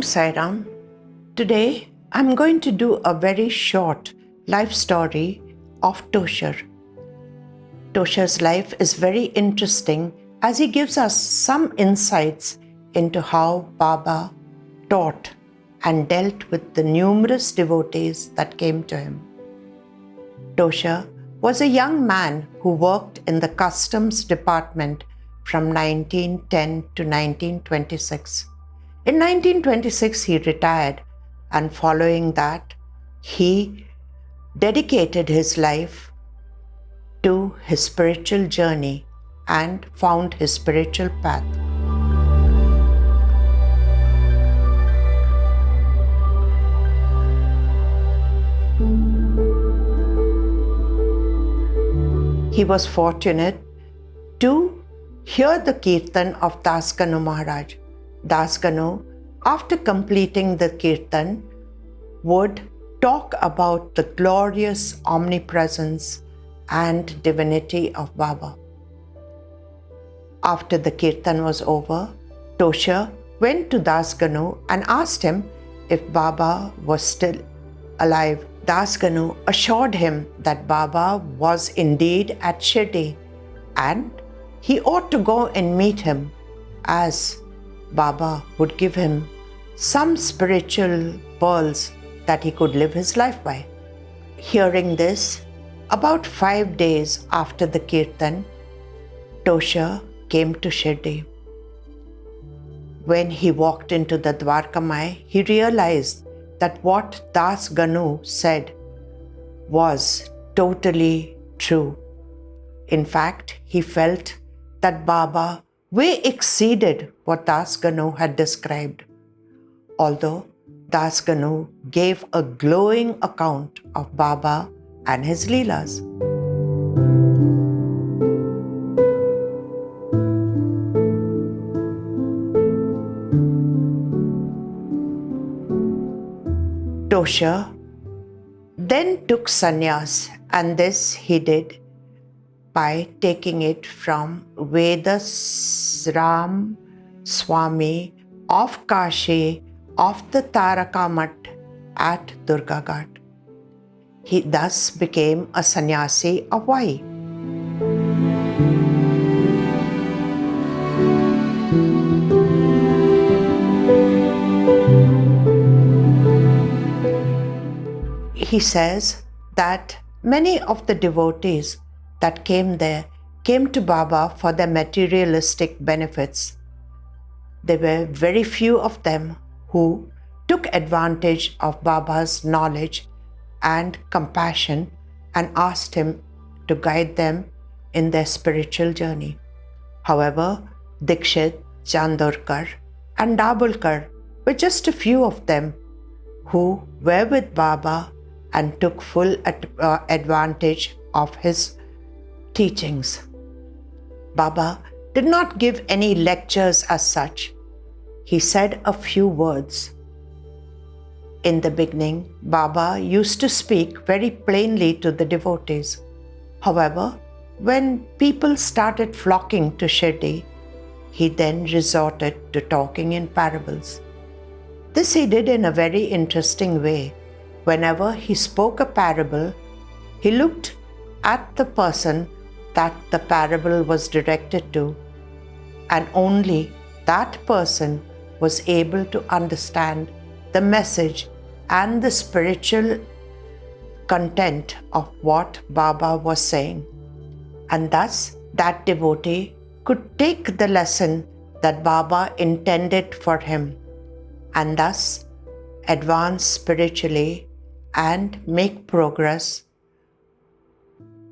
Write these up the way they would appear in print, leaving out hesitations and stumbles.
Sai Ram. Today I'm going to do a very short life story of Toshar. Toshar's life is very interesting as he gives us some insights into how Baba taught and dealt with the numerous devotees that came to him. Toshar was a young man who worked in the customs department from 1910 to 1926. In 1926, he retired, and following that, he dedicated his life to his spiritual journey and found his spiritual path. He was fortunate to hear the kirtan of Das Ganu Maharaj. Das Ganu, after completing the kirtan, would talk about the glorious omnipresence and divinity of Baba. After the kirtan was over, Toshar went to Das Ganu and asked him if Baba was still alive. Das Ganu assured him that Baba was indeed at Shirdi and he ought to go and meet him, as Baba would give him some spiritual pearls that he could live his life by. Hearing this, about 5 days after the kirtan, Toshar came to Shirdi. When he walked into the Dwarkamai, he realized that what Das Ganu said was totally true. In fact, he felt that Baba way exceeded what Das Ganu had described. Although Das Ganu gave a glowing account of Baba and his Leelas. Toshar then took sannyas, and this he did by taking it from Vedasram Swami of Kashi of the Taraka Mutt at Durgaghat. He thus became a sannyasi of Vai. He says that many of the devotees that came there came to Baba for their materialistic benefits. There were very few of them who took advantage of Baba's knowledge and compassion and asked him to guide them in their spiritual journey. However, Dikshit, Chandorkar and Dabholkar were just a few of them who were with Baba and took full advantage of his teachings. Baba did not give any lectures as such. He said a few words. In the beginning, Baba used to speak very plainly to the devotees. However, when people started flocking to Shirdi, he then resorted to talking in parables. This he did in a very interesting way. Whenever he spoke a parable, he looked at the person that the parable was directed to, and only that person was able to understand the message and the spiritual content of what Baba was saying. And thus, that devotee could take the lesson that Baba intended for him, and thus advance spiritually and make progress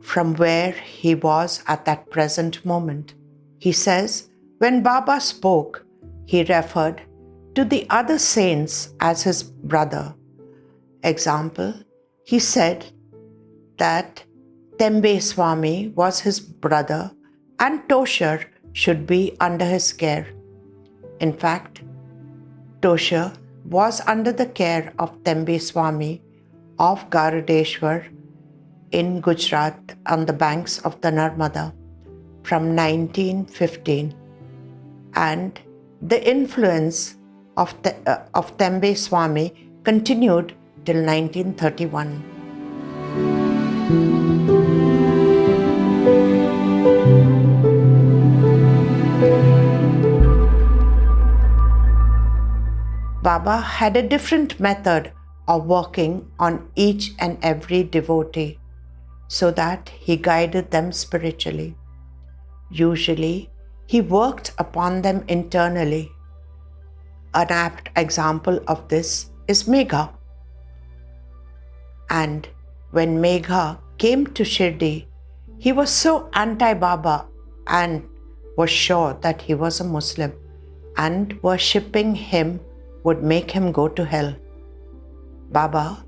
from where he was at that present moment. He says, when Baba spoke, he referred to the other saints as his brother. Example, he said that Tembe Swami was his brother and Toshar should be under his care. In fact, Toshar was under the care of Tembe Swami of Garudeshwar in Gujarat on the banks of the Narmada from 1915, and the influence of Tembe Swami continued till 1931. Baba had a different method of working on each and every devotee so that he guided them spiritually. Usually, he worked upon them internally. An apt example of this is Megha. And when Megha came to Shirdi, he was so anti-Baba and was sure that he was a Muslim, and worshipping him would make him go to hell. Baba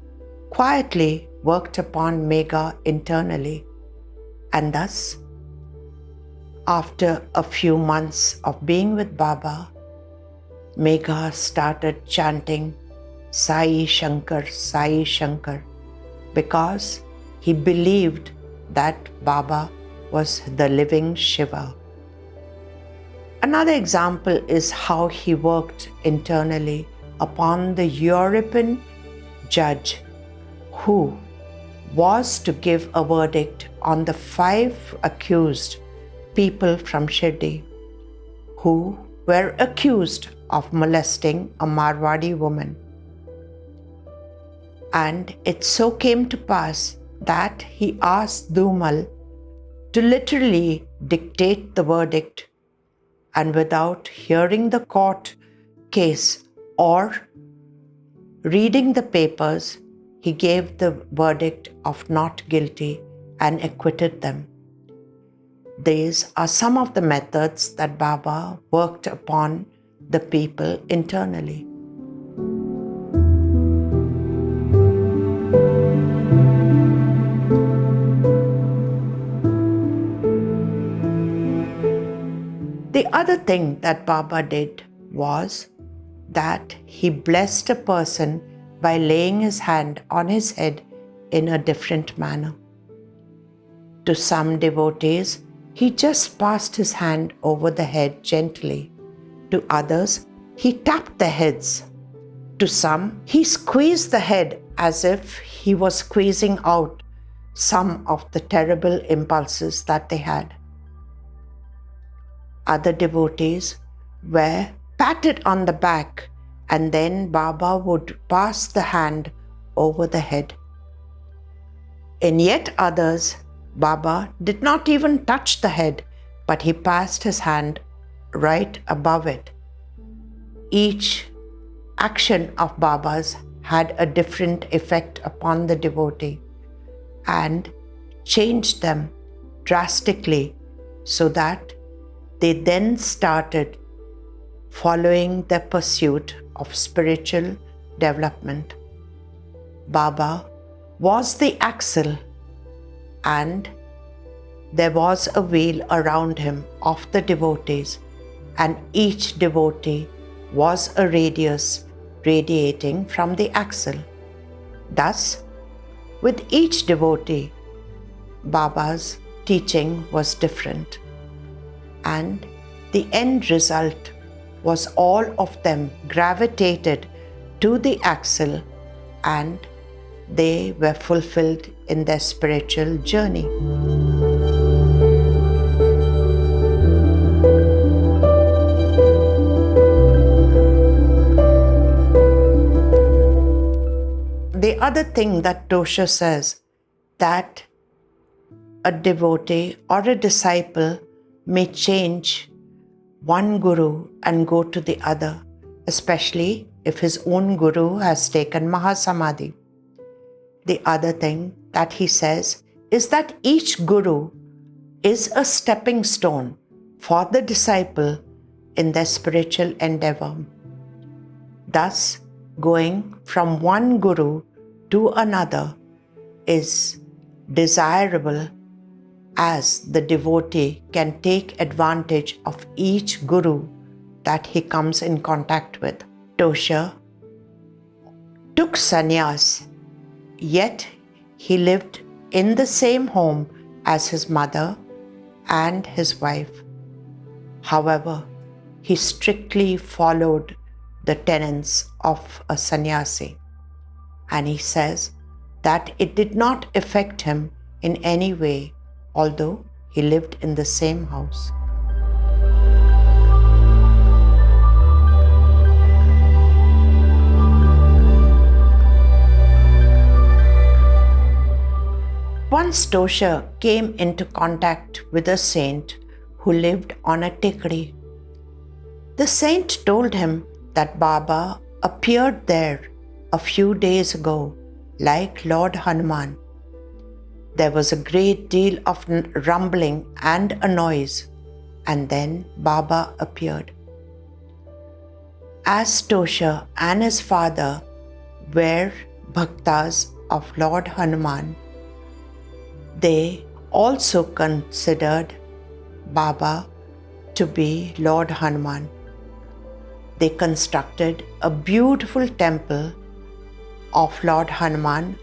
quietly worked upon Megha internally, and thus, after a few months of being with Baba, Megha started chanting Sai Shankar, because he believed that Baba was the living Shiva. Another example is how he worked internally upon the European judge who was to give a verdict on the 5 accused people from Shirdi who were accused of molesting a Marwadi woman. And it so came to pass that he asked Dhumal to literally dictate the verdict, and without hearing the court case or reading the papers, he gave the verdict of not guilty and acquitted them. These are some of the methods that Baba worked upon the people internally. The other thing that Baba did was that he blessed a person by laying his hand on his head in a different manner. To some devotees, he just passed his hand over the head gently. To others, he tapped their heads. To some, he squeezed the head as if he was squeezing out some of the terrible impulses that they had. Other devotees were patted on the back, and then Baba would pass the hand over the head. In yet others, Baba did not even touch the head, but he passed his hand right above it. Each action of Baba's had a different effect upon the devotee and changed them drastically, so that they then started following their pursuit of spiritual development. Baba was the axle, and there was a veil around him of the devotees, and each devotee was a radius radiating from the axle. Thus, with each devotee, Baba's teaching was different, and the end result was all of them gravitated to the axle, and they were fulfilled in their spiritual journey. The other thing that Tosha says, that a devotee or a disciple may change one guru and go to the other, especially if his own guru has taken Mahasamadhi. The other thing that he says is that each guru is a stepping stone for the disciple in their spiritual endeavor. Thus, going from one guru to another is desirable, as the devotee can take advantage of each guru that he comes in contact with. Tosha took sannyas, yet he lived in the same home as his mother and his wife. However, he strictly followed the tenets of a sannyasi. And he says that it did not affect him in any way, although he lived in the same house. Once Tosha came into contact with a saint who lived on a tikri. The saint told him that Baba appeared there a few days ago, like Lord Hanuman. There was a great deal of rumbling and a noise, and then Baba appeared. As Tosha and his father were bhaktas of Lord Hanuman, they also considered Baba to be Lord Hanuman. They constructed a beautiful temple of Lord Hanuman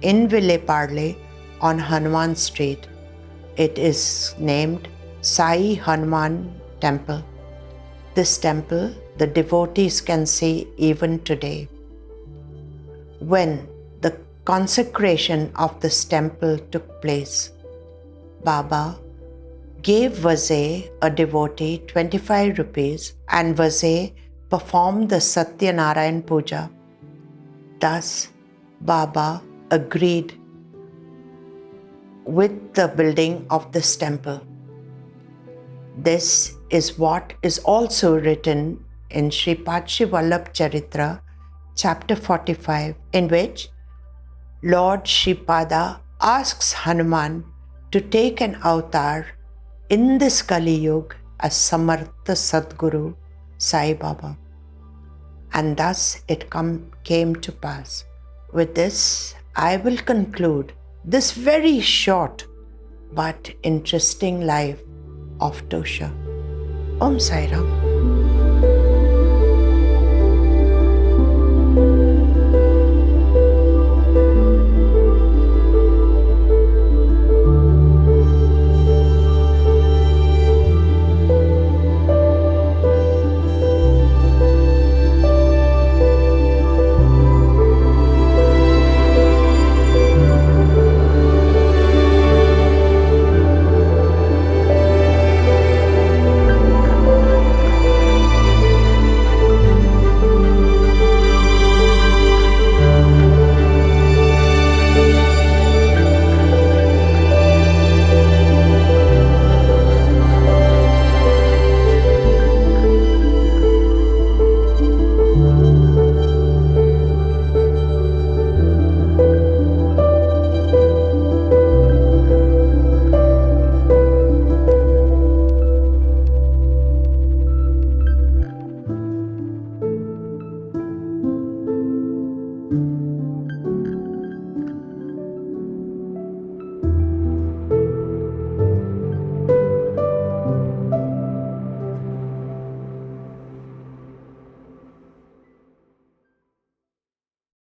in Ville Parle on Hanuman Street. It is named Sai Hanuman Temple. This temple the devotees can see even today. When the consecration of this temple took place, Baba gave Vazay, a devotee, 25 rupees, and Vazay performed the Satyanarayan Puja. Thus, Baba agreed with the building of this temple. This is what is also written in Shripad Shri Vallabh Charitra, chapter 45, in which Lord Shripada asks Hanuman to take an avatar in this Kali Yuga as Samartha Sadguru Sai Baba. And thus it came to pass. With this, I will conclude this very short but interesting life of Tosha. Om Sai Ram.